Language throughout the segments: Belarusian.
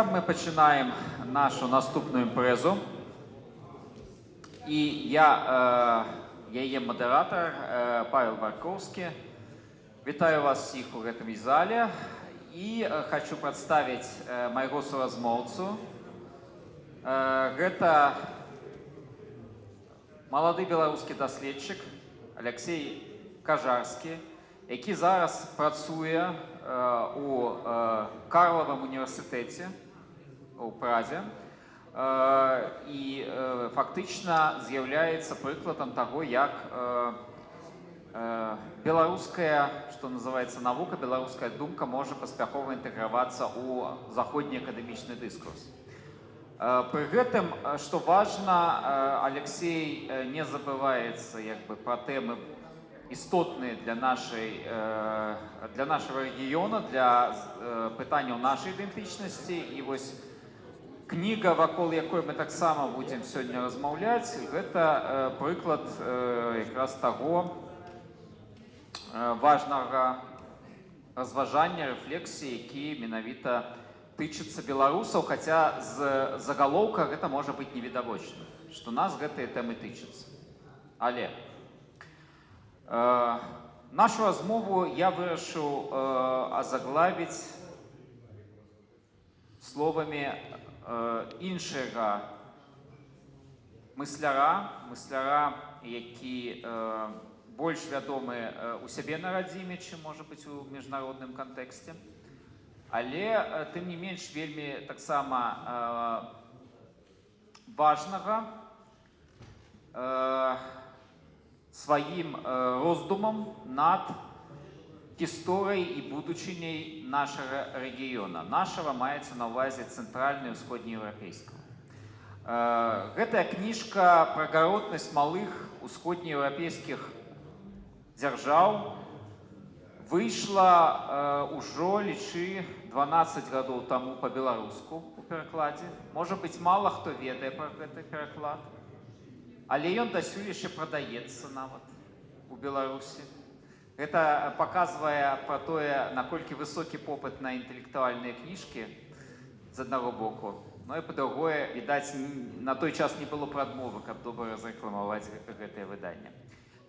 Ми починаємо нашу наступну імпрезу. І я є модератор Павел Барковский. Вітаю вас всіх у гэтым зале. І хочу представить майго суразмоўцу. Гэта малады беларускі даследчык Алексей Кажарскі, які зараз працуе у Карловым універсітэце у Празе і фактычна з'яўляецца прыкладам таго, як беларуская, што называецца, навука, беларуская думка можа паспяхова інтэгравацца ў заходні акадэмічны дыскурс. Пры гэтым, што важна, Алексей не забываецца пра тэмы істотныя для нашага рэгіёна, для пытанняў нашай ідэнтычнасці. І вось кніга, вакол якой мы таксама будзем сёння размаўляць, гэта прыклад якраз таго важнага разважання, рэфлексіі, які менавіта тычыцца беларусаў, хаця з загалоўка гэта можа быць невідавочна, што нас гэтыя тэмы тычацца. Але нашу размову я вырашыў азаглавіць словамі іншага мысляра, які больш вядомы у сябе на радзіме, чым можа быць у міжнародным кантэксце, але тым не менш вельмі таксама важнага сваім роздумам над гісторыяй і будучыняй нашага рэгіёна. Нашага маецца на ўвазе цэнтральна- і ўсходнееўрапейскага. Гэтая кніжка пра гаротнасць малых усходнееўрапейскіх дзяржаў выйшла ўжо, лічы, 12 гадоў таму па-беларуску у перакладзе. Можа быць, мала хто ведае пра гэты пераклад, але ён дасюль яшчэ прадаецца нават у Беларусі. Гэта паказвае пра тое, наколькі высокі попыт на інтэлектуальныя кніжкі з аднаго боку. Ну і па-другое, відаць, на той час не было прадмовы, каб добра разрэкламаваць гэтае выданне.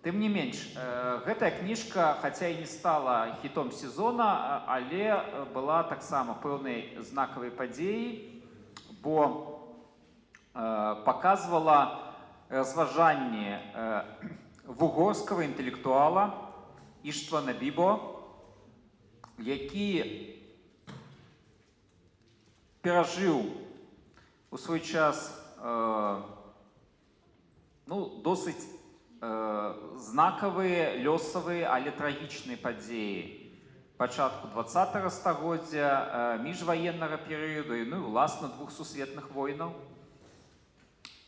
Тым не менш, гэтая кніжка, хаця і не стала хітом сезона, але была таксама пэўнай знакавай падзеяй, бо паказвала разважанні вугорскага інтэлектуала Іштвана Бібо, які перажыў у свой час досыць знакавыя, лёсавыя, але трагічныя падзеі пачатку 20-го стагоддзя, міжваеннага перыяду, і ўласна двух сусветных войнаў.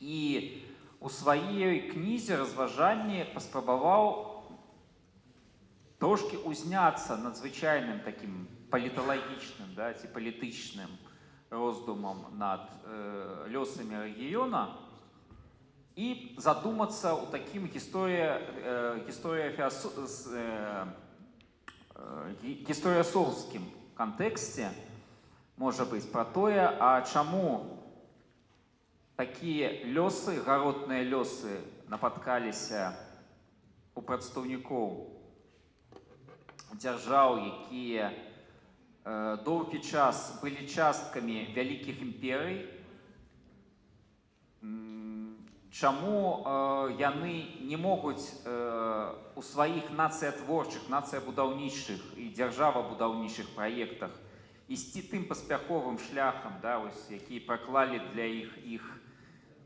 І у сваёй кнізе разважанні паспрабаваў трошки узняцца над звычайным такім паліталагічным ці палітычным роздумам над лёсамі рэгіёна і задумацца ў такім гісторыясоўскім кантэксце, можа быць, пра тое, а чаму такія лёсы, гаротныя лёсы напаткаліся у прадстаўнікоў дзяржаў, якія доўгі час былі часткамі вялікіх імперый, чаму яны не могуць у сваіх нацыятворчых, нацыябудаўнічых і дзяржавабудаўнічых праектах ісці тым паспяховым шляхам, які праклалі для іх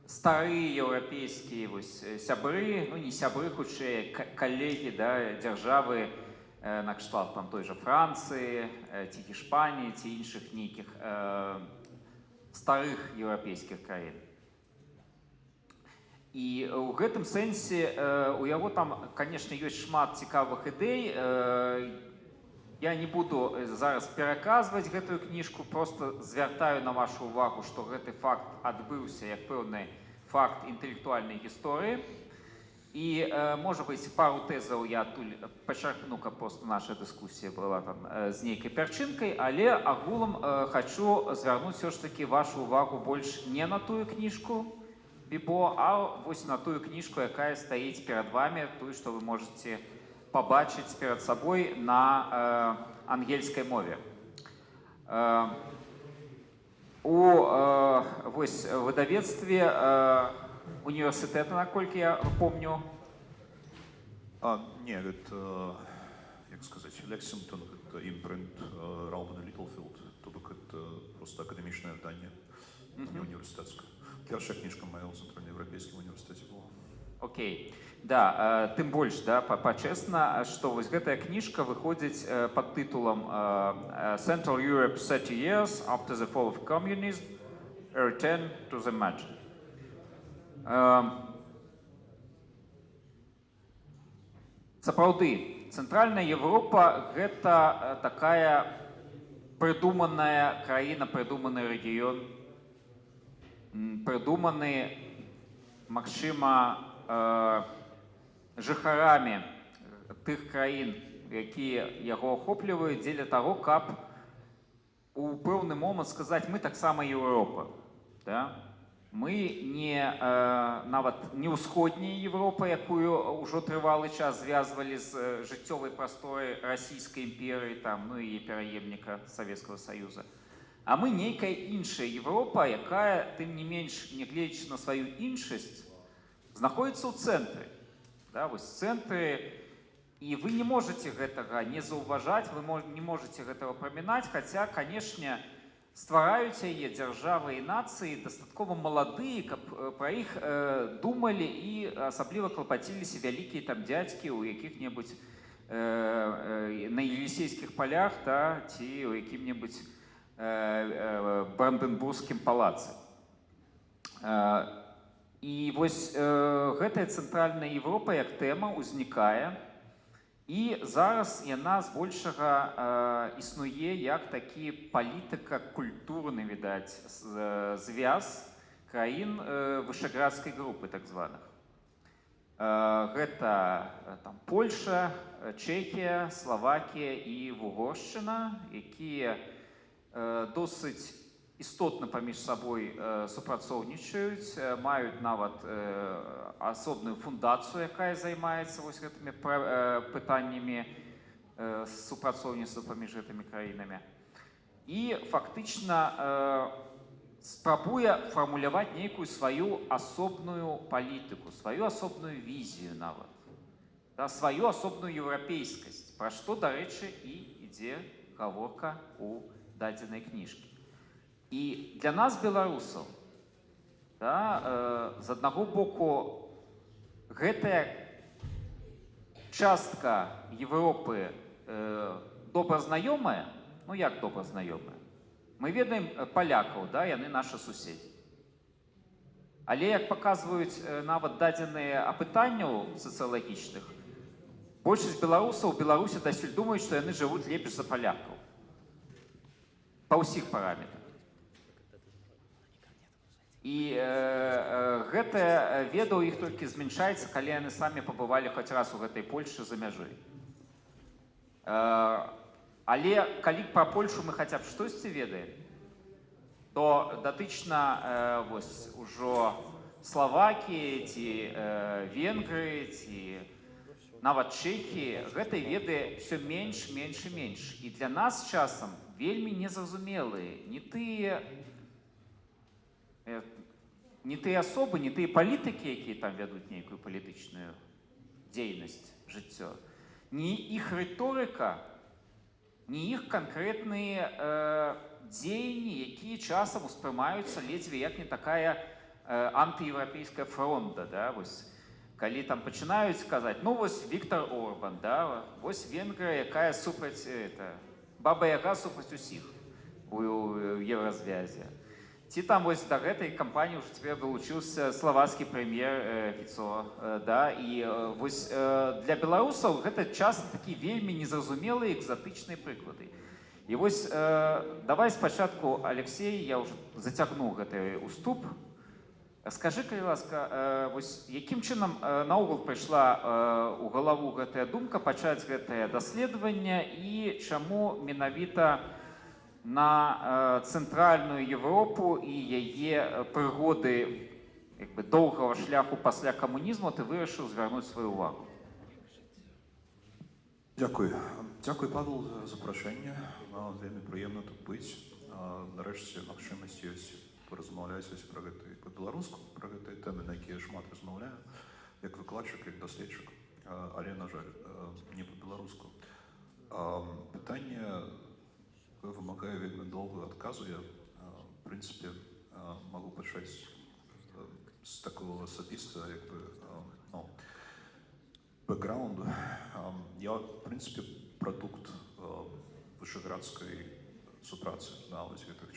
старыя еўрапейскія сябры, не сябры, хутчэй, калегі, дзяржавы накшталт той жа Францыі, ці Іспаніі, ці іншых нейкіх старых еўрапейскіх краін. І ў гэтым сэнсе у яго там, канешне, ёсць шмат цікавых ідэй. Я не буду зараз пераказваць гэтую кніжку, просто звяртаю на вашу увагу, што гэты факт адбыўся як пэўны факт інтэлектуальнай гісторыі. І, можа быць, пару тэзаў я адтуль пачарпну, каб просто наша дыскусія была там з нейкай пярчынкай, але агулам хачу звярнуць ўсё ж такі вашу увагу больш не на тую кніжку Бібо, а вось на тую кніжку, якая стаіць перад вами, тую, што вы можаце пабачыць перад сабой на ангельскай мове. У вось выдавецтве універсітэта, наколькі я помню. Ні, як сказати, Лексінгтон, це імпринт Ралбана Літлфілд, тобто це просто академічне видання, не університетське. Перша книжка моя у Центральноевропейском университете была. Окей. Да, тым больш, да, пачэсна, што вось гэтая кніжка выходзіць пад тытулам Central Europe 30 years after the fall of communism, a return to the margin. Сапраўды, Цэнтральная Европа — гэта такая прыдуманая краіна, прыдуманы рэгіён, прыдуманы, магчыма, жыхарамі тых краін, якія яго ахопліваюць, дзеля таго, каб у пэўны момант сказаць, мы таксама Еўропа. Да? Мы нават не ўсходняя Европа, якую ўжо трывалы час звязвалі з жыццёвай прасторай расійскай імперыі, там, ну і пераемніка Савецкага Саюза. А мы нейкая іншая Европа, якая, тым не менш, нягледзячы на сваю іншасць, знаходзіцца ў цэнтры. Да, вось цэнтры, і вы не можаце гэтага не заўважаць, вы не можаце гэтага памінаць, хаця, канешне, ствараюць яе дзяржавы і нацыі дастаткова маладыя, каб пра іх думалі і асабліва клапаціліся вялікія там дзядзькі ў якіх-небудзь на Елісейскіх палях, да, ці ў якім-небудзь Бранденбургскім палацы. І вось гэтая Цэнтральная Европа як тэма ўзнікае, і зараз яна збольшага існуе як такі палітыка-культурны, відаць, звяз краін Вышэградскай групы, так званых. Гэта там Польша, Чэхія, Славакія і Угоршчына, якія досыць істотна паміж сабой супрацоўнічаюць, маюць нават асобную фундацыю, якая займаецца вось гэтымі пытаннямі супрацоўніцтва паміж гэтымі краінамі. І фактычна спрабуе фармуляваць нейкую сваю асобную палітыку, сваю асобную візію нават, да, сваю асобную еўрапейскасць, пра што, дарэчы, і ідзе гаворка ў дадзенай кніжкі. І для нас, беларусаў, да, з аднаго боку, гэтая частка Европы добра знаёмая, ну як добра знаёмая? Мы ведаем палякаў, да, яны нашы суседзі. Але, як паказваюць нават дадзеныя апытанняў сацыялагічных, большасць беларусаў у Беларусі дасюль думаюць, што яны жывуць лепш за палякаў. Па ўсіх параметрах. І гэтая веда ў іх толькі змяншаецца, калі яны самі пабывалі хоць раз у гэтай Польшы за мяжой. Але калі пра Польшу мы хаця б штосьці ведаем, то датычна вось ужо Славакіі ці Венгрыі ці нават Чэхіі гэтай веды ўсё менш, менш і менш. І для нас часам вельмі незразумелыя не тыя асобы, не тыя палітыкі, якія там вядуць нейкую палітычную дзейнасць, жыццё, ні іх рыторыка, ні іх канкрэтныя дзеянні, якія часам успрымаюцца ледзьве як не такая антыеўрапейская фронта. Да? Вось, калі там пачынаюць казаць, ну вось Віктор Орбан, да? Вось Венгрыя, якая супраць, баба-яга супраць усіх у еўразвязе. Ці там вось да гэтай кампаніі ўжо цяпер далучыўся славацкі прэм'ер Фіцо. Да? І вось для беларусаў гэта часта такі вельмі незразумелыя экзатычныя прыклады. І вось давай спачатку, Алексей, я ўжо зацягну гэты уступ. Скажы, калі ласка, вось якім чынам наогул прыйшла ў галаву гэтая думка пачаць гэтае даследаванне і чаму менавіта на цэнтральную Европу і яе прыгоды доўгага шляху пасля камунізму ты вырашыў звярнуць сваю ўвагу? Дякую. Дякую, Павел, за запрошення. Вельми приємно тут бути. Нарешті магчимість є порозмовляти про гэта по-беларуску, про гэтыя теми, на які я шмат розмовляю, як викладчик, як дослідчик, але, на жаль, не по-беларуску. Питання вимагає вельми довгого адказу. Я, в принципі, можу почати з такого особистого, бэкграунду. Я, в принципе, продукт вышеградской супрацы, да, ось гэтых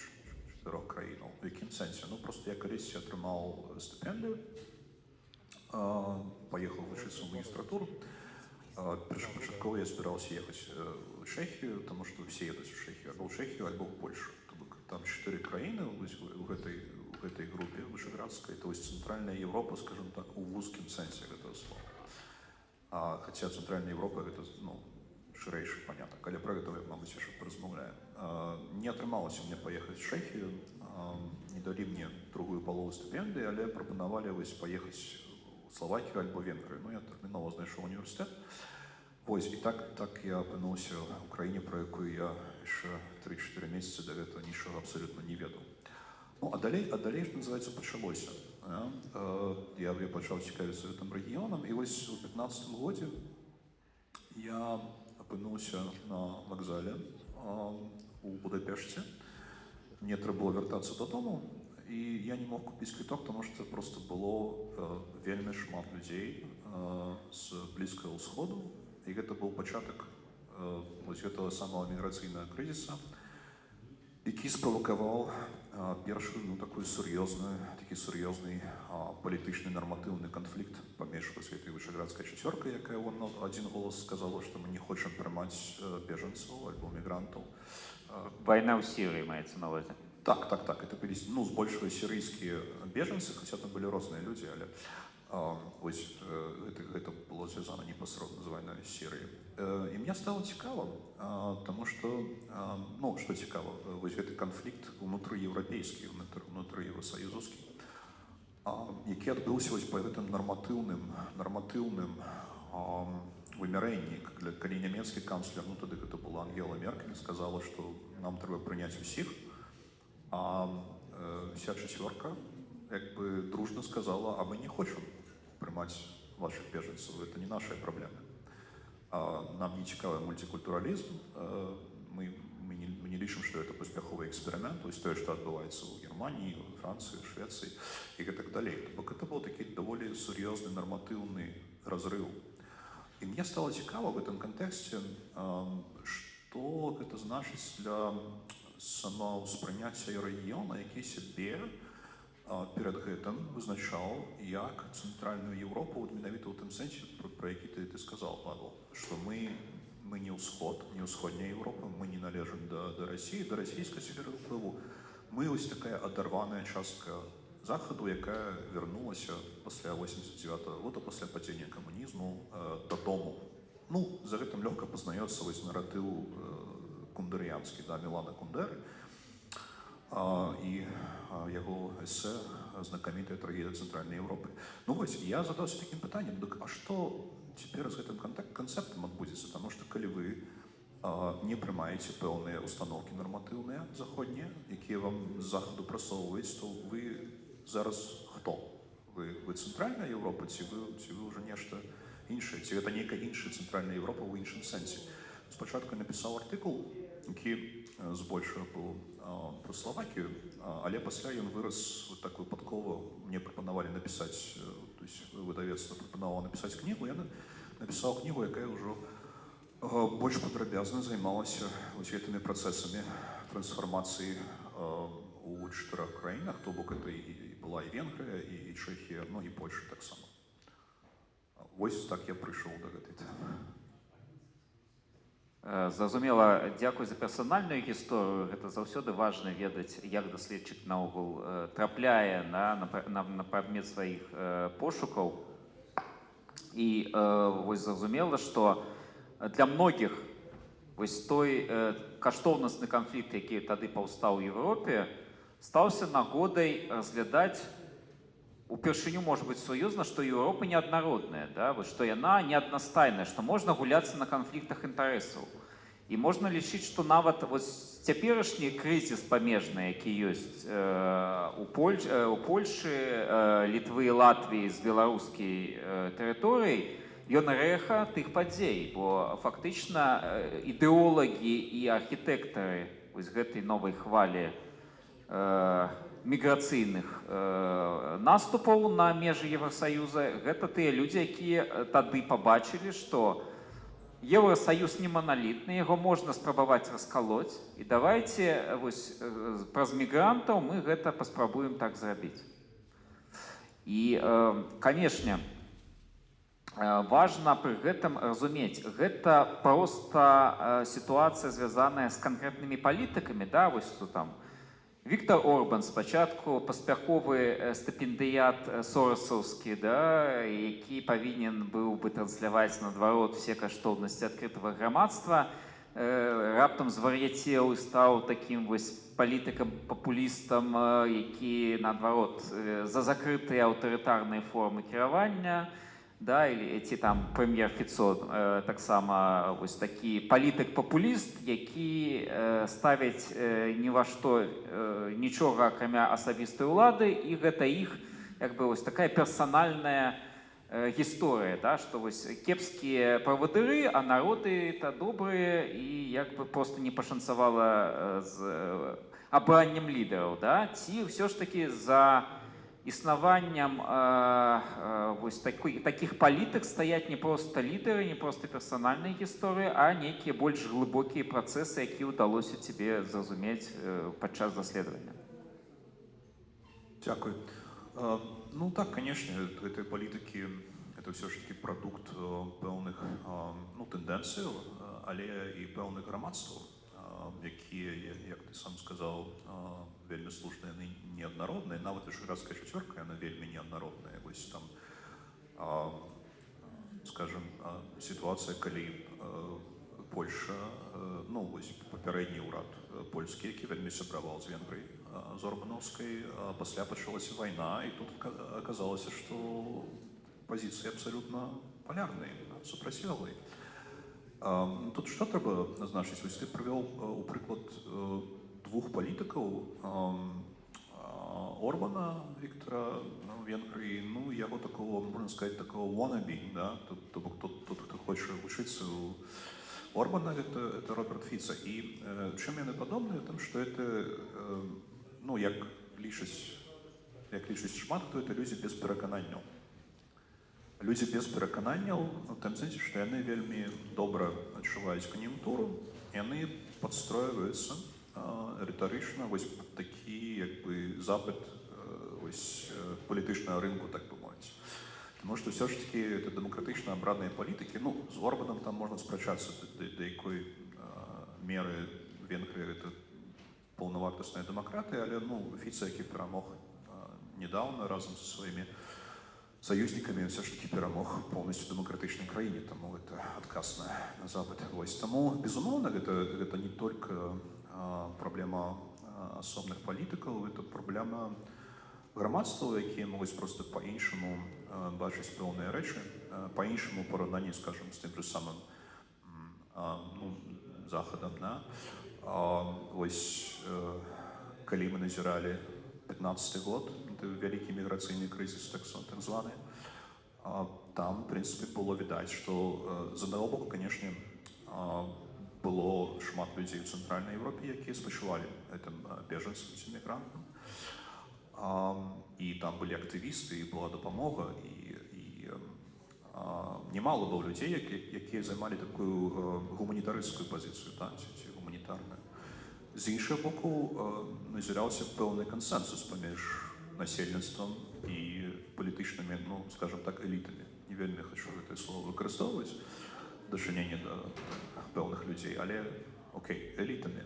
4 краін. В якім сенсі? Ну, просто я колись атрымаў стипендию, поехал вучыцца ў магістратуру. Першапачаткова я збіраўся ехаць у Чэхію, потому что все едуць у Чэхію, альбо ў Чэхію, альбо ў Польшу. Там 4 краіны у гэтай групе вышеградской, то есть центральная Европа, скажем так, у вузкім сенсе гэтага слова. Хотя Центральная Европа это, ширэйшы панятак, але про гэта, мабыць, яшчэ паразмаўляем. Не атрымалася мне поехаць в Чэхію, не далі мне другую палову стипендыі, але прапанавалі паехаць у Словакію альбо Венгрыю. Ну, я тэрмінова знайшоў універсітэт. Вось, і так я апынуўся ў краіне, про якую я яшчэ 3-4 месяцы да гэтага нічога абсолютно не ведаў. Ну, а далей, што называецца, пачалося. Я пачаў цікавіцца гэтым рэгіёнам, і вось у 15-м годзе я апынуўся на вакзале у Будапешце. Мне трэба было вяртацца дадому, і я не мог купіць квіток, тому што просто было вельмі шмат людзей з Блізкага ўсходу, і гэта быў пачатак вось гэтага самого міграцыйнага крызіса, які справакаваў першы такі сур'ёзны палітычны нарматыўны канфлікт паміж гэтай вышэградскай чацвёркай, якая в один голос сказала, што мы не хочам прымаць бежанцаў альбо мігрантаў. Вайна ў Сірыі маецца на ўвазе. Так. Это былі збольшага сірыйскія бежанцы, хаця там былі розныя людзі, але гэта было звязана непасрэдна з вайной з Сірыі. І мне стало цікава, тому што, што цікава, гэты канфлікт унутрыеўрапейскі, унутрыеўрасаюзовскі, які адбыўся па гэтым нарматыўным вымярэнні, калі нямецкі канцлер, тады гэта была Ангела Меркель, сказала, што нам трэба прыняць усіх, а вся чацвёрка дружно сказала, а мы не хочам прымаць ваших бежанцаў, это не наши проблемы. Нам не цікавы мультикультуралізм, мы не лічым, што это паспяховы эксперымент, то есть тое, што адбываецца ў Германії, у Францыі, Швецыі і гэтак далей. Бок это быў такі даволі сур'ёзны нарматыўны разрыў. І мне стало цікава в этом кантэксце, што гэта значыць для самаўспрыняцця рэгіёна, які сябе перед гэтым вызначаў як цэнтральную Европу, менавіта ў тым сэнсе, про які ты сказал, Павел, што мы не ўсход, не ўсходняя Европа, мы не належым да России, да расійскай сферы ўплыву. Мы ось такая адарваная частка Захаду, якая вярнулася пасля 89-го года, пасля падзення камунізму, дадому. За гэтым лёгка пазнаецца наратыў кундэрыянскі, Мілана Кундэры, і яго эсэ «Знакамітая трагедія Цэнтральнай Европы». Я задаўся такім пытаннем, а што цяпер з гэтым канцэптам адбудзецца? Таму што калі вы не прымаеце пэўныя установкі нарматыўныя заходнія, якія вам з захаду прасоўваюць, то вы зараз хто? Вы цэнтральная Европа, ці вы ўжо нешта іншае? Ці гэта нейкая іншая цэнтральная Европа ў іншым сэнсе? Спачатку я напісаў артыкул, які збольшага быў про Словакію, але пасля ён вырас так выпадкова. Мне прапанавалі напісаць, то есть выдавецтва прапанавала напісаць кнігу, я напісаў кнігу, якая ўжо больш падрабязна займалася гэтымі працэсамі трансфармацыі у 4 краінах, то бок это і была і Венгрыя, і Чэхія, і Польша таксама. Вось так я прыйшоў да гэтай тэмы. Зразумела, дзякуй за персанальную гісторыю. Гэта заўсёды важна ведаць, як даследчык наогул трапляе на прадмет сваіх пошукаў. І вось зразумела, што для многіх вось той каштоўнасны канфлікт, які тады паўстаў у Еўропе, стаўся нагодай разглядаць упершыню, можа быць, сур'ёзна, што Еўропа неаднародная, да? Што яна неаднастайная, што можна гуляцца на канфліктах інтарэсаў. І можна лічыць, што нават цяперашні крызіс памежны, які ёсць у Польшы, Літвы і Латвіі з беларускай тэрыторыі, ён рэха тых падзей, бо фактычна ідэолагі і архітэктары вось гэтай новай хвалі міграцыйных наступаў на межы Еўрасаюза, гэта тыя людзі, якія тады пабачылі, што Еўрасаюз не маналітны, яго можна спрабаваць раскалоць, і давайце вось праз мігрантаў мы гэта паспрабуем так зрабіць. І, канешне, важна пры гэтым разумець, гэта проста сітуацыя, звязаная з канкрэтнымі палітыкамі, да, вось тут там Віктор Орбан спачатку паспяховы стыпендыят сорасаўскі, да, які павінен быў бы трансляваць наадварот все каштоўнасці адкрытага грамадства, раптам звар'яцеў і стаў такім вось палітыкам-папулістам, які наадварот за закрытыя аўтарытарныя формы кіравання, да, ці там прэм'ер Фіцо, таксама вось такі палітык-папуліст, які ставіць ні ва што нічога, акрамя асабістай улады, і гэта іх як бы вось такая персанальная гісторыя, да, што вось кепскія правадыры, а народы-то добрыя, і як бы проста не пашанцавала з абраннем лідараў, да, ці ўсё ж такі за існаваннем вось такіх палітык стаяць не проста лідары, не проста персанальныя гісторыі, а нейкія больш глыбокія працэсы, якія ўдалося тебе зразумець падчас даследавання. Дякую. Ну так, конечно, этой политики это все ж таки продукт пэўных тэндэнцыяў, але і пэўных грамадстваў, якія, як ты сам сказаў, вельмі слушна, яны неаднародныя, нават і швейцарская чацвёрка, яна вельмі неаднародная. Вось там, скажем, сітуацыя, калі Польша, ну вось папярэдні ўрад польскі, які вельмі сябраваў з Венгрыяй, з Орбанаўскай, пасля пачалася вайна, і тут аказалася, што пазіцыі абсалютна палярныя, супрацьлеглыя. Тут што трэба назначыць? Вось ты прывёў у прыклад двух палітыкаў, Орбана Віктора в Венгрии, ну, яго такого, можно сказать, такого wannabe, да, тот, кто хочет учиться у Орбана, это Роберт Фіца. И чем яны падобныя? Тым, что это, ну, як лічыць шмат, хто это людзі без перакананняў. Людзі без перакананняў, у тым сэнсе, што яны вельмі добра адчуваюць кан'юнктуру, яны падстройваюцца рытарычна вось такі як бы запыт вось палітычнага рынку, так бы мовіць. Тому што ўсё ж такі это дэмакратычна абраныя палітыкі. Ну, з Орбанам там можна спрачацца, да якой меры Венгрыя это паўнавартасная дэмакратыя, але ну Фіца, які перамог недавно разам са сваімі союзниками, все ж таки перамог полностью демократичной краине, тому это отказ на Запад. Тому, безумовно, это не только проблема асобных палітыкаў, это проблема грамадства, якія могуць просто по-іншаму бачыць пэўныя рэчы, по-іншаму параўнанні, скажем, з тым же самым Захадам, да? Вось, калі мы назіралі 15-й год, это вялікі міграцыйны крызіс, так званы, там, в принципе, было відаць, што з аднаго боку, конечно, было шмат людзей у Цэнтральнай Европе, якія спачувалі гэтым бежанцам, цим мігрантам. І там былі актывісты, і была дапамога, і немало было людзей, якія займалі такую гуманітарыцкую пазіцыю, ці гуманітарную. З іншага боку, назіраўся пэўны кансенсус паміж насельніцтвам і палітычнымі, ну, скажем так, элітамі. Не вельмі хочу гэтае слово выкарыстоўваць, дачыненне да пэўных людзей, але окей, элітамі.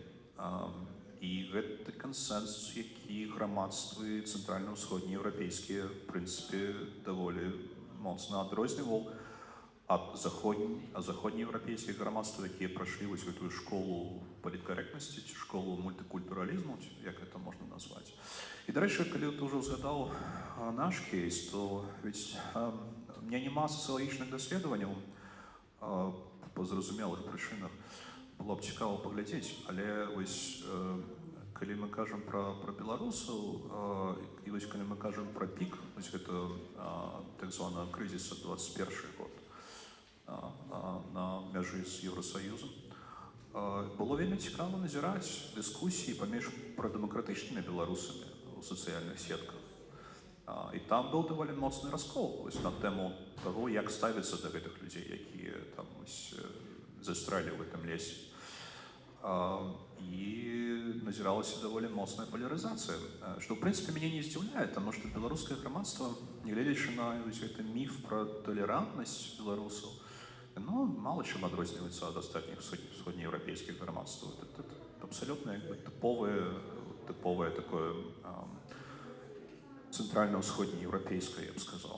І гэты кансэнсус, які грамадствы цэнтральна-ўсходнееўрапейскія, в прынцыпе, даволі моцна адрозніваў ад заходнееўрапейскіх грамадстваў, якія прайшлі вось гэтую школу паліткарэктнасці ці школу мультыкультуралізму, як гэта можна назваць. І, дарэчы, калі ты ўжо згадаў наш кейс, то ведь у меня няма сацыялагічных даследаванняў па зразумелых прычынах. Было б цікава паглядзець, але вось калі мы кажам пра беларусаў і вось калі мы кажам пра пік, вось гэта так звана крызіса 21 год на мяжы з Еўрасаюзам, было вельмі цікава назіраць дыскусіі паміж прадэмакратычнымі беларусамі ў сацыяльных сетках. І там быў даволі моцны раскол на тэму таго, як ставіцца да гэтых людзей, якія там застрялі ў гэтым лесе. І назіралася даволі моцная палярызацыя, што, ў прынцыпе, мяне не здзіўляе, таму што беларускае грамадства, нягледзячы на гэты міф пра толерантнасць беларусаў, яно мала чым адрозніваецца ад астатніх сходнееўрапейскіх грамадстваў. Это абсалютна тыповае такое цэнтральна-ўсходнееўрапейскае, я б сказаў.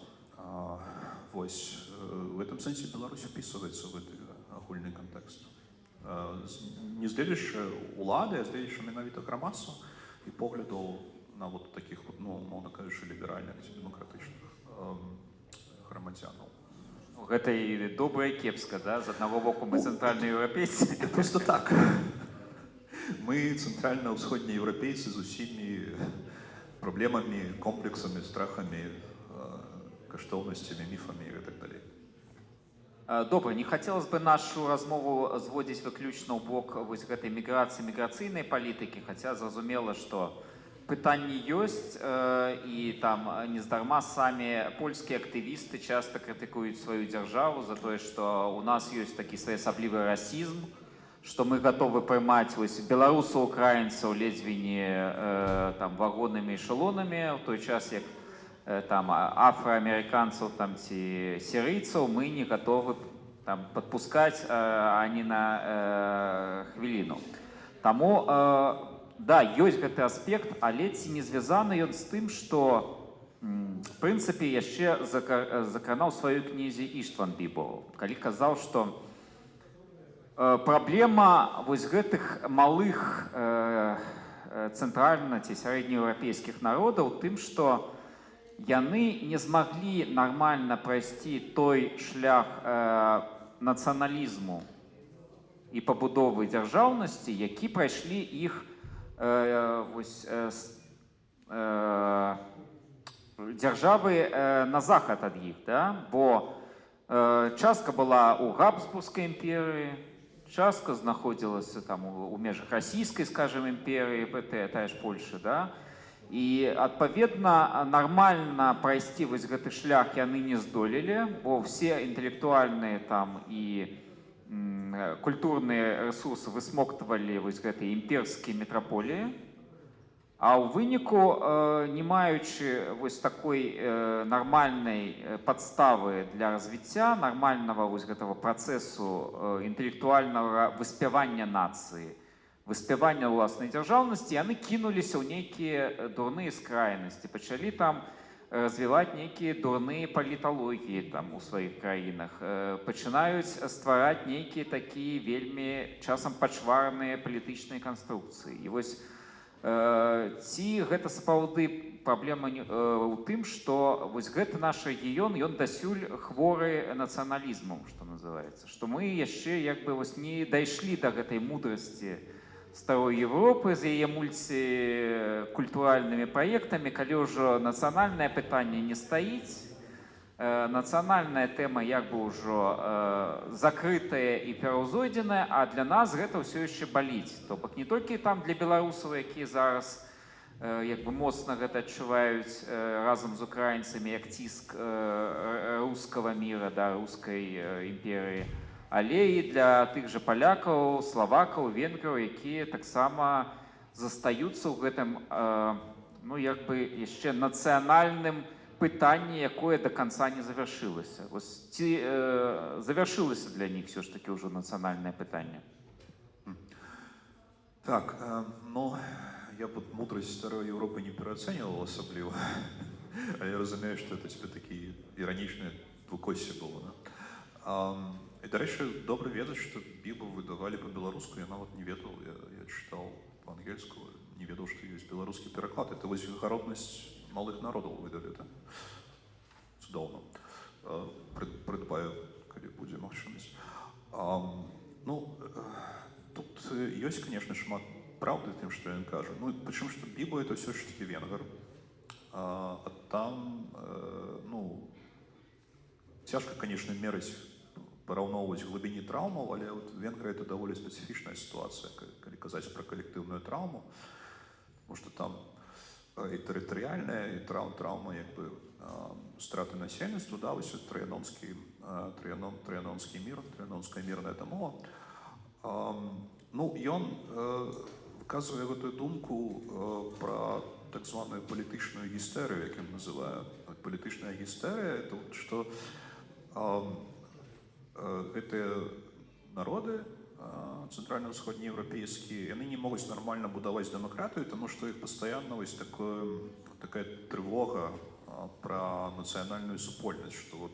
Вось в этом сэнсе Беларусь упісваецца в гэты агульны кантэкст. Не здзеючы улады, а здзеючы менавіта грамадства і поглядаў на вот такіх, умоўна кажучы, ліберальных ці дэмакратычных грамадзянаў. Гэта і добра і кепска, да? З аднаго боку мы цэнтральнаеўрапейцы. Просто так. Мы цэнтральна-ўсходнееўрапейцы з усімі праблемамі, комплексамі, страхамі, каштоўнасцямі, міфамі і так далей. Добра, не хацелось бы нашу размову зводзіць выключна ў бок вось гэтай міграцыі, міграцыйнай палітыкі, хаця зразумела, што пытанні ёсць, і там нездарма самі польскія актывісты часта крытыкуюць сваю дзяржаву за тое, што у нас ёсць такі своеасаблівы расізм, што мы гатовы прымаць беларусаў, украінцаў ледзьве не вагоннымі эшелонамі, ў той час як там афроамерыканцаў там ці сірыйцаў мы не готовы там падпускаць ані на хвіліну. Таму да, ёсць гэты аспект, але ці не звязаны ён з тым, што в прынцыпе яшчэ закранаў сваёй кнізе Іштван Бібоў, калі казаў, што праблема вось гэтых малых цэнтральна ці сярэднееўрапейскіх народаў тым, што яны не змаглі нармальна прайсці той шлях нацыяналізму і пабудовы дзяржаўнасці, які прайшлі іх дзяржавы на захад ад іх, да? Бо частка была ў Габсбургскай імперыі, частка знаходзілася там у межах расійскай, скажем, імперыі, тая ж Польша, да? І, адпаведна, нармальна прайсці вось гэты шлях яны не здолелі, бо ўсе інтэлектуальныя там і культурныя рэсурсы высмоктвалі вось гэтыя імперскія метраполіі, а ў выніку, не маючы вось такой нармальнай падставы для развіцця, нармальнага вось гэтага працэсу інтэлектуальнага выспявання нацыі, выспявання ўласнай дзяржаўнасці, яны кінуліся ў нейкія дурныя скрайнасці, пачалі там развіваць нейкія дурныя паліталогіі там у сваіх краінах, пачынаюць ствараць нейкія такія вельмі часам пачварныя палітычныя канструкцыі. І вось ці гэта сапраўды праблема ў тым, што вось гэты наш рэгіён, ён дасюль хворы нацыяналізмам, што называецца, што мы яшчэ як бы вось не дайшлі да гэтай мудрасці старой Европы з яе мультикультуральнымі праектамі, калі ўжо нацыянальнае пытанне не стаіць, нацыянальная тэма як бы ўжо закрытая і пераўзойдзеная, а для нас гэта ўсё яшчэ баліць. То бок не толькі там для беларусаў, якія зараз як бы моцна гэта адчуваюць разам з украінцамі як ціск рускага міра, да, рускай імперыі, але і для тых жа палякаў, славакаў, венграў, якія таксама застаюцца ў гэтым, ну, як бы яшчэ нацыянальным пытанне, якое до конца не завяршылася. Вось ці завяршылася для них все ж таки ўжо нацыянальнае пытанне? Так, ну, я б мудрость старой Европы не переоценивал особливо. А я разумею, что это тебе такие ироничные двукосі было. Да? И, до речі, добре ведаць, что Бібу выдавали по-беларуску, я нават не ведал, я читал по-ангельску, не ведал, что есть белорусский переклад. Это вось гаротнасць малых народов выдали, да? Цудоўна. Придбаю, калі будзе магчымасць. Ну, тут есть, конечно, шмат правды тем, что я кажу. Ну, причем, что Бибо это все-таки венгер. А там, ну, тяжко, конечно, мерить, пораўноўваць глыбіні траўмаў, але вот Венгрия это довольно специфичная ситуация, калі казаць про коллективную травму, потому что там и территориальная, и травма, як бы, страты насельніцтва, да, вось трыянонскі мір, трыянонская мірная дамова. Ну, ён выказвае гэтую думку про так званую палітычную гістэрыю, як ён называе. Палітычная гістэрыя — это вот, что гэтыя народы центральна-ўсходнееўрапейскія, яны не могуць нармальна будаваць дэмакратыю, тому што іх пастаянна вось такая трывога про нацыянальную супольнасць, что вот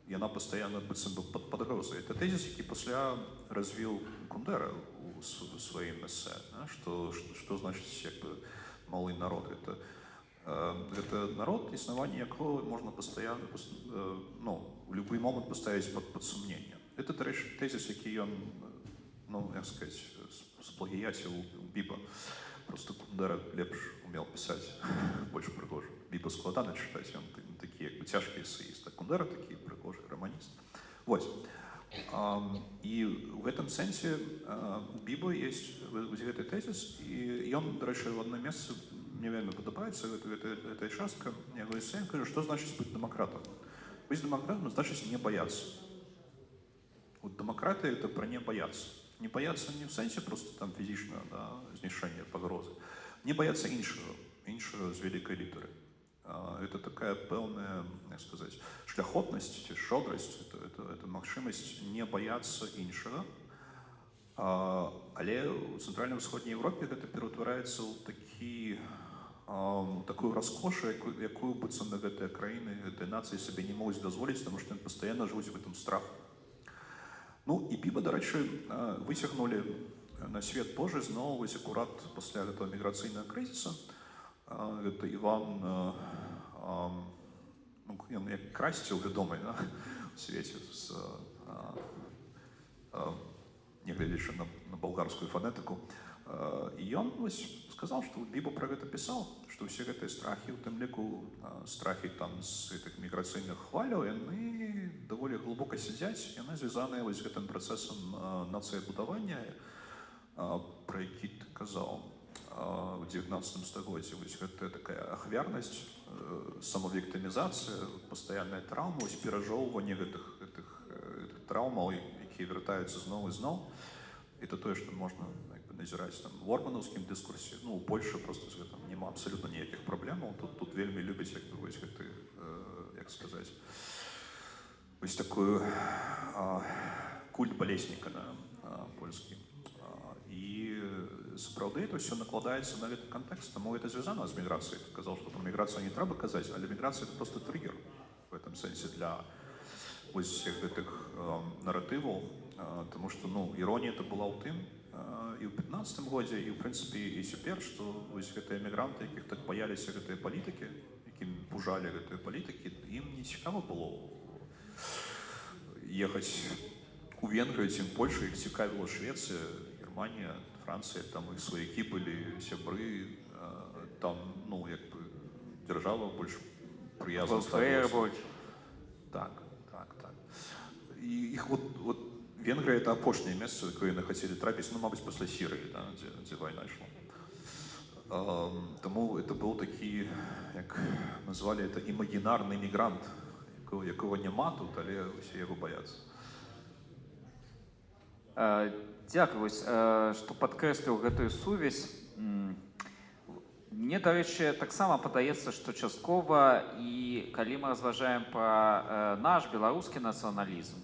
яна пастаянна быццам бы под пагрозай. Это тезіс, які пасля развіў Кундера у сваім эсэ, да? Что значит як бы малый народ. Это народ, існаванне якого можна пастаянна, ну, в любой момент поставить под сумнение. Это, до речі, тезис, який ён, ну, як сказать, сплагіяціў у Біба. Просто Кундера лепш умел писать, больше пригожий. Биба складано читать, он такие, как бы, тяжкие эссеист, а Кундера такие пригожие романист. Вот. И в этом сенсе у Биба есть гэты тезис, и он, до речі, в одно место мне вельмі подобаецца, эта частка, я говорю, я кажу, что значит быть демократом? Быть демократом значит не бояться. Вот демократия — это про не бояться. Не бояться не в сенсе просто там фізичного, да, знішення, погрози. Не бояться іншого з великої літери. Это такая певная, як сказати, шляхотність, шодрість, это магчимість не бояться іншого. Але у Центральна-Ўсходняй Європі гэта ператвараецца ў такую раскошу, якую быццам на гэтыя краіны, гэтыя нацыі сабе не могуць дазволіць, тому што яны пастаянна жывуць в этом страху. Ну, і Біба, до речі, высягнули на свет Божий зноў вось акурат пасля гэтага міграцыйнага крызіса. Гэта Іван, ну, ён як Красціл вядомы, да, у свеце, нягледзячы на балгарскую фонетыку. І ён вось сказаў, што Біба пра гэта пісаў, што ўсе гэтыя страхі, у тым ліку страхі там з гэтых міграцыйных хваляў, яны даволі глыбока сядзяць, яны звязаныя вось гэтым працэсам нацыябудавання, пра які ты казаў у 19 стагоддзі. Вось гэта такая ахвярнасць, самавіктымізацыя, пастаянная траўма, вось перажоўванне гэтых траўмаў, якія вяртаюцца зноў і зноў. Это тое, што можна назіраць там в орманаўскім дыскурсе. Ну, у Польшы просто з гэтым няма абсалютна ніякіх праблемаў. Тут вельмі любяць, як бы, вось гэты, як сказаць, вось такую культ балесніка на польскі. І сапраўды это ўсё накладаецца на гэты кантэкст, таму гэта звязана з міграцыяй. Ты казаў, што про міграцыю не трэба казаць, але міграцыя — это просто триггер в этом сенсе для вось всех гэтых наратываў, тому што, ну, іронія это была ў тым, і ў 15 годзе, і, в прынцыпе, і цяпер, што вось гэтыя эмігранты, якіх так баяліся гэтыя палітыкі, якім пужалі гэтыя палітыкі, ім не цікава было ехаць у Венгрыю ці ў Польшу, іх цікавіла Швецыя, Германія, Францыя, там іх сваякі былі, сябры, там, ну, як бы, дзяржава больш прыязна ставілася. Так. І іх вот Венгрия — это апошняе месца, якое яны хацелі трапіць, ну, мабыць, пасля Сірыі, да, дзе вайна ішла. Таму это быў такі, як назвалі это, імагінарны мігрант, якого няма тут, але ўсе яго баяцца. Дзякуй, што падкрэсліў гэтую сувязь. Мне, дарэчы, таксама падаецца, што часткова і калі мы разважаем пра наш беларускі нацыяналізм,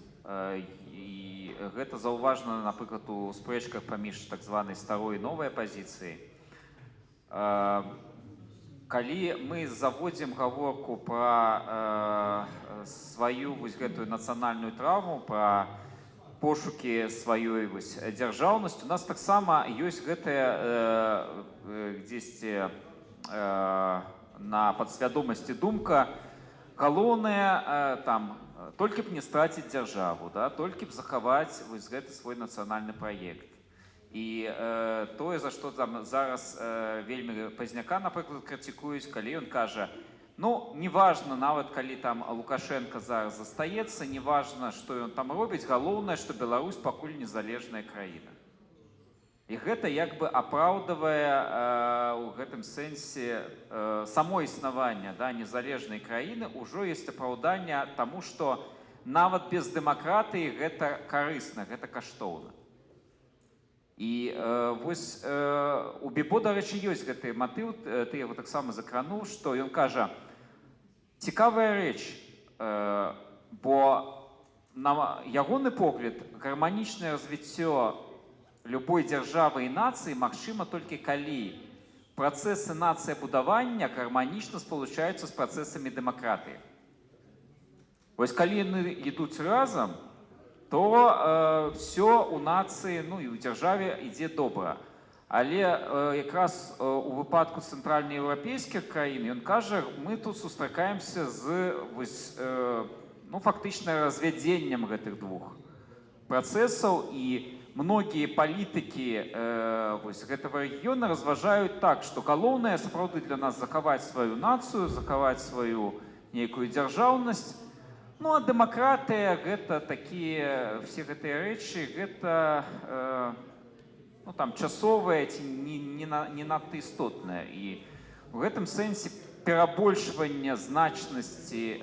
і гэта заўважна, напрыклад, у спрэчках паміж так званай старой і новай апазіцыяй, калі мы заводзім гаворку пра сваю вось гэтую нацыянальную траўму, пра пошукі сваёй вось дзяржаўнасці, у нас таксама ёсць гэтая дзесьці на падсвядомасці думка, галоўнае там толькі б не страціць дзяржаву, да? Толькі б захаваць вось гэты свой нацыянальны праект. І тое, за што там зараз вельмі Пазняка, напрыклад, крытыкуюць, калі ён кажа, ну, неважна, нават калі там Лукашенко зараз застаецца, неважна, што ён там робіць, галоўнае, што Беларусь пакуль незалежная краіна. І гэта як бы апраўдавае у гэтым сэнсе само існаванне, да, незалежнай краіны, ужо ёсць апраўданне таму, што нават без дэмакратыі гэта карысна, гэта каштоўна. І вось у Бібо, дарэчы, ёсць гэты матыў, ты яго таксама закрануў, што ён кажа, цікавая рэч, бо на ягоны погляд гарманічнае развіццё любой дзяржавы і нацыі магчыма толькі калі працэсы нацыябудавання гарманічна спалучаюцца з працэсамі дэмакратыі. Вось калі яны ідуць разам, то все у нацыі, ну і ў дзяржаве ідзе добра. Але якраз у выпадку цэнтральнаеўрапейскіх краін ён кажа, мы тут сустракаемся з вось, ну, фактычна развядзеннем гэтых двух працэсаў, і многія палітыкі вось гэтага рэгіёна разважаюць так, што галоўнае сапраўды для нас захаваць сваю нацыю, захаваць сваю нейкую дзяржаўнасць. Ну, а дэмакратыя, гэта такія, все гэтыя рэчы, гэта ну, там, часовыя ці не надта істотныя. І ў гэтым сэнсе перабольшвання значнасці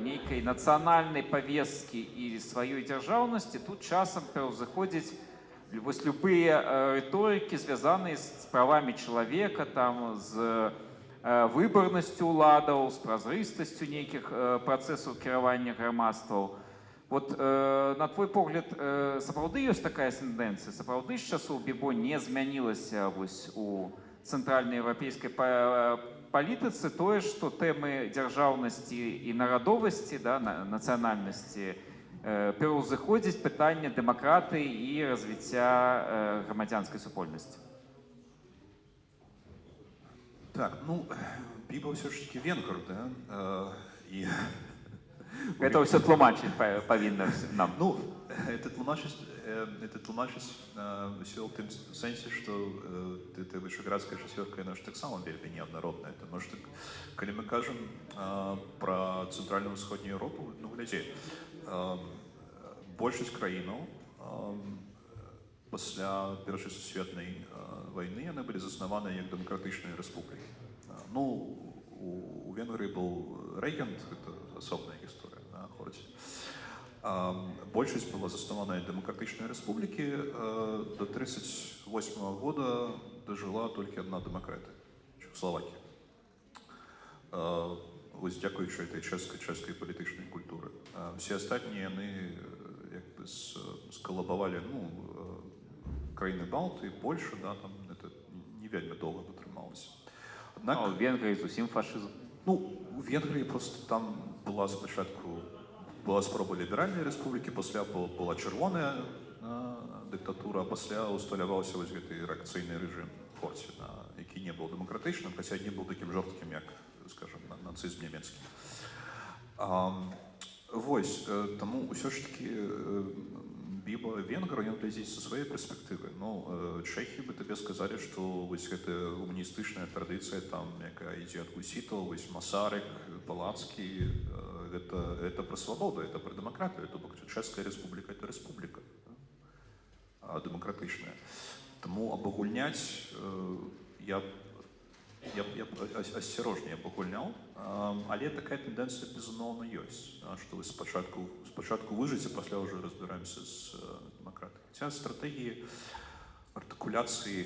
нейкай нацыянальнай павесткі і сваёй дзяржаўнасці тут часам пераўзыходзяць вось любыя рыторыкі, звязаныя з правамі чалавека, там, з выбарнасцю ўладаў, з празрыстасцю нейкіх працэсаў кіравання грамадстваў. Вот, на твой погляд, сапраўды ёсць такая тэндэнцыя? Сапраўды з часоў Бібо не змянілася вось у цэнтральнаеўрапейскай палітыцы тое, што тэмы дзяржаўнасці і нарадовасці, да, нацыянальнасці пераўзыходзіць пытанне дэмакратыі і развіцця грамадзянскай супольнасці? Так, ну, Бібо все-таки венгр, да? И... Это все тлумачить повинно нам. Ну, это тлумачить все в том сенсе, что эта вышеградская шестерка, она же так само вельми неоднородная. Потому что, когда мы кажем про Центральную и Сходнюю Европу, ну, глядите, большинство краинов после Першої сусветнай войны яны былі заснаваны як дэмакратычныя рэспублікі. Ну, у Венгрыі быў рэгент, гэта асобная гісторыя, да, хоць. Большасць была заснаваная дэмакратычныя рэспублікі. До 1938 года дажыла толькі адна дэмакраты, Чехословакія. Вось дзякуючы этой чэшскай палітычнай культуры. Все астатнія яны як бы скалабавалі, ну, краіны Балты, Польша, да, там это не вельмі доўга вытрымалася. Аднак, у Венгрыі зусім фашызм. Ну, у Венгрыі просто там была спачатку спроба ліберальнай рэспублікі, пасля была чырвоная дыктатура, а пасля усталяваўся вось гэты рэакцыйны рэжым Форце, які не быў дэмакратычным, хаця не быў такім жорсткім, як, скажам, нацызм нямецкі. Вось, таму ўсё ж такі Бібо венгр, ён глядзіць са сваёй перспектывы. Ну, чэхі бы табе сказалі, што вось гэтая гуманістычная традыцыя, там, якая ідзе ад гусітаў, вось Масарык, Палацкі, это пра свабоду, это пра дэмакратыю. То бок Чэшская рэспубліка — это рэспубліка дэмакратычная. Таму абагульняць я асцярожней абагульняў, але такая тэндэнцыя, безумоўна, ёсць, што вы спачатку выжыць, а пасля ўжо разбіраемся з дэмакратыяй. Хаця стратэгіі артыкуляцыі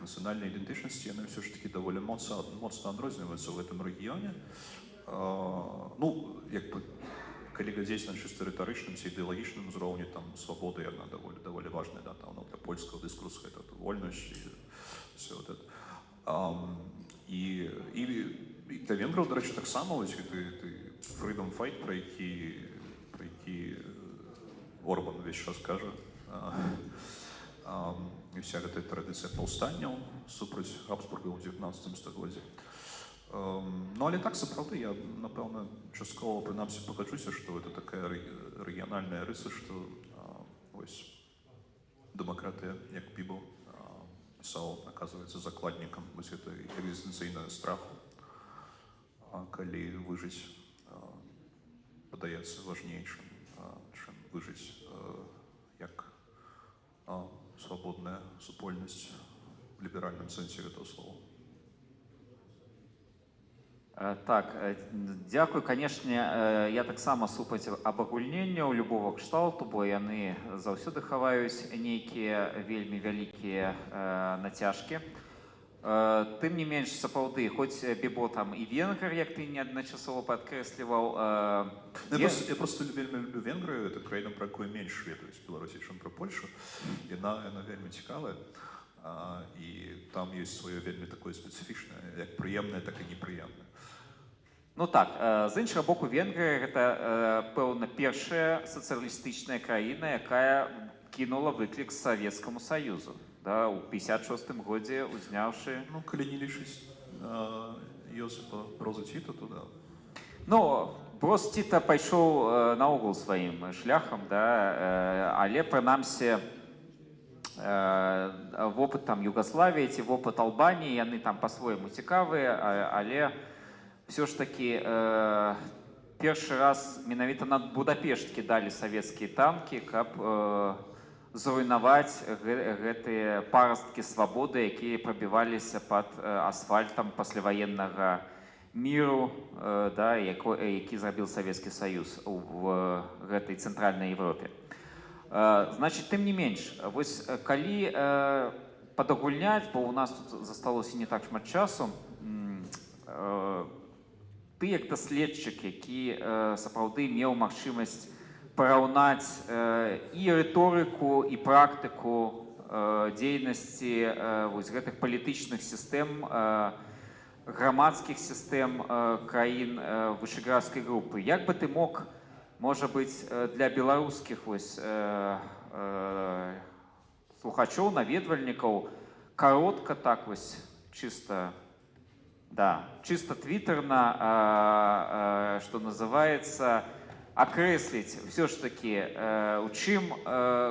нацыянальнай ідэнтычнасці яны ўсё ж такі даволі моцна адрозніваюцца ў гэтым рэгіёне. Ну, як бы, калі глядзець на чыста рытарычным ці ідэалагічным узроўні, там свабода яна даволі важная, да, там для польскага дыскурсу гэта вольнасць і все вот это. І для венграў, да рэчы, таксама вось гэты freedom fight, про які Орбан увесь час кажа, і вся гэтая традыцыя паўстанняў супраць Габсбургаў у 19 стагоддзі. Ну, але так, сапраўды, я, напэўна, часткова, прынамсі, пагаджуся, што гэта такая рэгіянальная рыса, што вось дэмакратыя, як Бібл пісаў, аказваецца закладнікам вось гэтай экзістэнцыйнага страху, калі выжыць падаецца важнейшым, чым выжыць як свабодная супольнасць в ліберальным сэнсе гэтага слова. Так, дзякуй. Канешне, я таксама супраць абагульненняў любого кшталту, бо яны заўсёды хаваюць нейкія вельмі вялікія нацяжкі. Тым не менш, сапраўды, хоць Бібо там і венгр, як ты неадначасова падкрэсліваў. Я просто вельмі люблю Венгрыю, это краіна, пра якую менш ведаю з Беларусі, чым пра Польшу. Яна вельмі цікавая, і там ёсць сваё вельмі такое спецыфічнае, як прыемнае, так і непрыемнае. Ну так, з іншага боку, Венгрыя гэта, пэўна, першая сацыялістычная краіна, якая кінула выклік Савецкаму Саюзу. Да, у 56-м годзе узняўшы... Ну, калі не лічыць Йосіпа Броза Тіта, то да. Ну, Броз Тіта пайшоў наогул сваім шляхам, да, але, прынамсі, вопыт там Югаславіі ці вопыт Албаніі, яны там па-свойму цікавыя, але ўсё ж такі першы раз менавіта над Будапешт кідалі савецкія танкі, каб зруйнаваць гэтыя парасткі свабоды, якія прабіваліся пад асфальтам пасляваеннага міру, да, які зрабіў Савецкі Саюз в гэтай цэнтральнай Европе. Значыць, тым не менш, вось калі падагульняць, бо ў нас тут засталося не так шмат часу, ты як даследчык, які сапраўды меў магчымасць параўнаць і рыторыку, і практыку дзейнасці вось гэтых палітычных сістэм, грамадскіх сістэм краін Вышэградскай групы. Як бы ты мог, можа быць, для беларускіх вось слухачоў, наведвальнікаў каротка так вось чыста, да, чыста твіттерна, што называецца, акрэсліць ўсё ж такі, у чым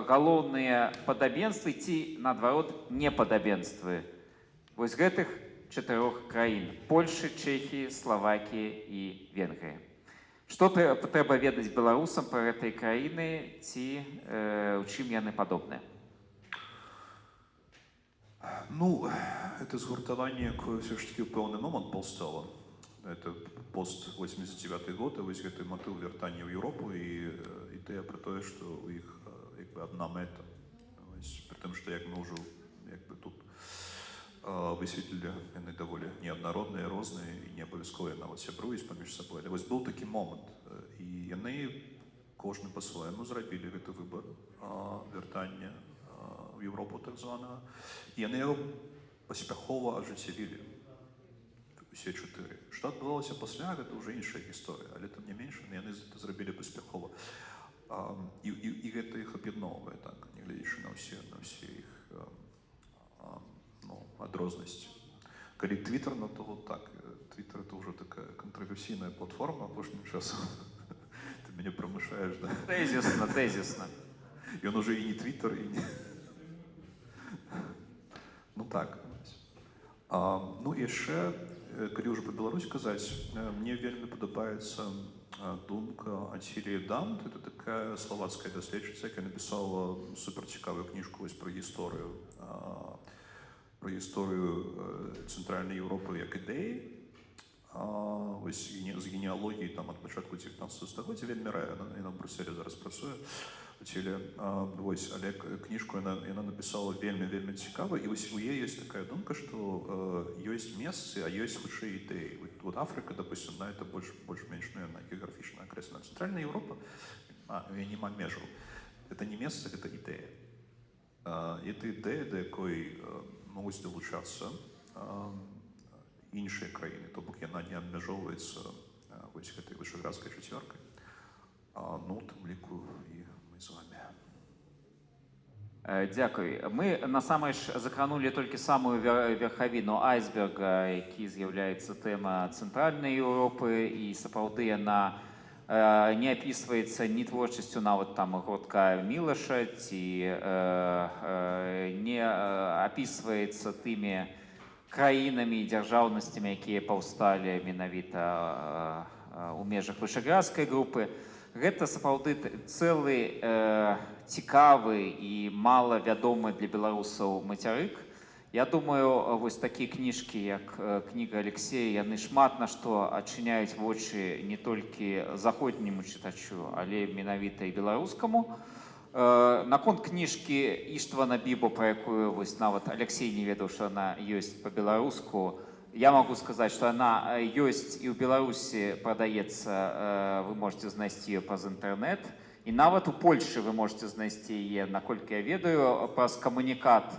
галоўныя падабенствы ці, наадварот, непадабенствы вось гэтых чатырох краін: Польшы, Чэхіі, Славакіі і Венгрыі. Што трэба ведаць беларусам пра гэтай краіны ці у чым яны падобныя? Ну, это згуртаванне, якое ўсё ж такі ў пэўны момант паўстала. Это пост 89 год, и вось гэты матыў вяртання ў Еўропу і ідэя пра тое, што у іх як бы адна мэта. Пры тым, што як мы ўжо як бы тут высветлілі, яны даволі неаднародныя, розныя і не абавязкова нават сябруюць паміж сабой. Але вось быў такі момант, і яны кожны па-свойму зрабілі гэты выбар вяртання ў Еўропу так званага, і яны яго паспяхова ажыццявілі. Усе чатыры. Што адбывалася пасля, гэта ўжо іншая гісторыя, але тым не менш, яны гэта зрабілі паспяхова. І гэта іх аб'ядноўвае, так, нягледзячы на ўсе іх адрознасці. Калі твіттер, то вот так. Твиттер — это ўжо такая контраверсійная платформа апошнім часам. Ты мяне прамышаеш, да? Тэзісна. Ён уже і не твиттер, і не... Ну так. Ну, яшчэ, калі ўжо па Беларусь казаць, мне вельмі падабаецца думка Ансіліі Дант. Это такая словацкая даследчыца, якая напісала суперцікавую кніжку вось пра гісторыю цэнтральнай Еўропы як ідэі. Вось з генеалогіяй там ад пачатку 19 стагоддзя вельмі рая, яна ў Брюсселі зараз працуе. Целе, вось, але кніжку яна напісала вельмі цікава, і вось у яе ёсць такая думка, што ёсць месцы, а ёсць хутчэй ідэі. Вот Африка, допустим, да, это больш-менш, наверное, геаграфічна акрэслена. Центральная Европа, няма межаў. Это не месца, это ідэя. Это ідэя, да якой могуць далучацца іншыя краіны, то бок яна не абмяжоўваецца вось гэтай вышэградскай чацвёркай. Ну, у тым ліку і мы з вами. Дякую. Мы насамрэч закранули толькі самую верхавіну айсберга, які з'яўляецца тэма цэнтральнай Еўропы, і сапраўды яна не описывается ни творчестью нават там Гродка Мілаша, ці не описывается тымі краінамі і дзяржаўнасцямі, якія паўсталі менавіта у межах вышэградскай групы. Гэта сапраўды цэлы цікавы і мала вядомы для беларусаў мацярык. Я думаю, вось такія кніжкі, як кніга Алексея, яны шмат на што адчыняюць вочы не толькі заходняму чытачу, але менавіта і беларускаму. Наконт кніжкі Іштвана Бібо, пра якую вось нават Алексей не ведаў, што яна ёсць па-беларуску, я могу сказаць, што яна ёсць і ў Беларусі прадаецца, вы можете знайсці праз інтэрнэт. І нават у Польшы вы можете знайсці яе, наколькі я ведаю, праз камунікат,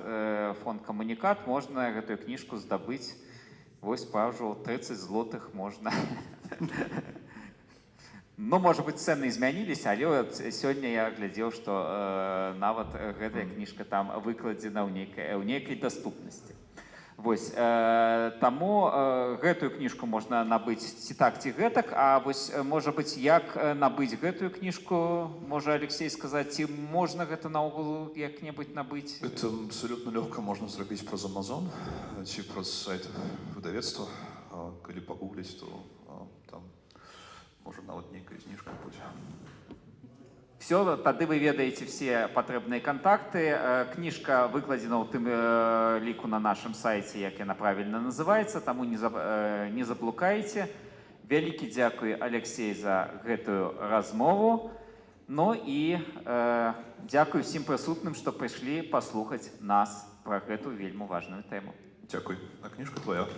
фонд камунікат можна гэтую кніжку здабыць. Вось спраўжваў, 30 злотых можна. Ну, можа быць, цэны змяніліся, але сёння я глядзеў, што нават гэтая кніжка там выкладзена ў нейкай даступнасці. Вось, таму гэтую кніжку можна набыць ці так, ці гэтак, а вось, можа быць, як набыць гэтую кніжку, можа Алексей сказаць, ці можна гэта наогул як-небудзь набыць? Это абсолютно лёгка можна зрабіць праз Amazon, ці праз сайт выдавецтва. Калі пагугліць, то там можа нават нейкая зніжка будзе. Все, тады вы ведаеце все патрэбныя кантакты. Кніжка выкладзена ў тым ліку на нашым сайце, як яна правільна называецца, таму не заблукаеце. Вялікі дзякуй, Алексей, за гэтую размову. Ну і дзякуй усім прысутным, што прыйшлі паслухаць нас пра гэтую вельмі важную тэму. Дзякуй. А кніжка твоя.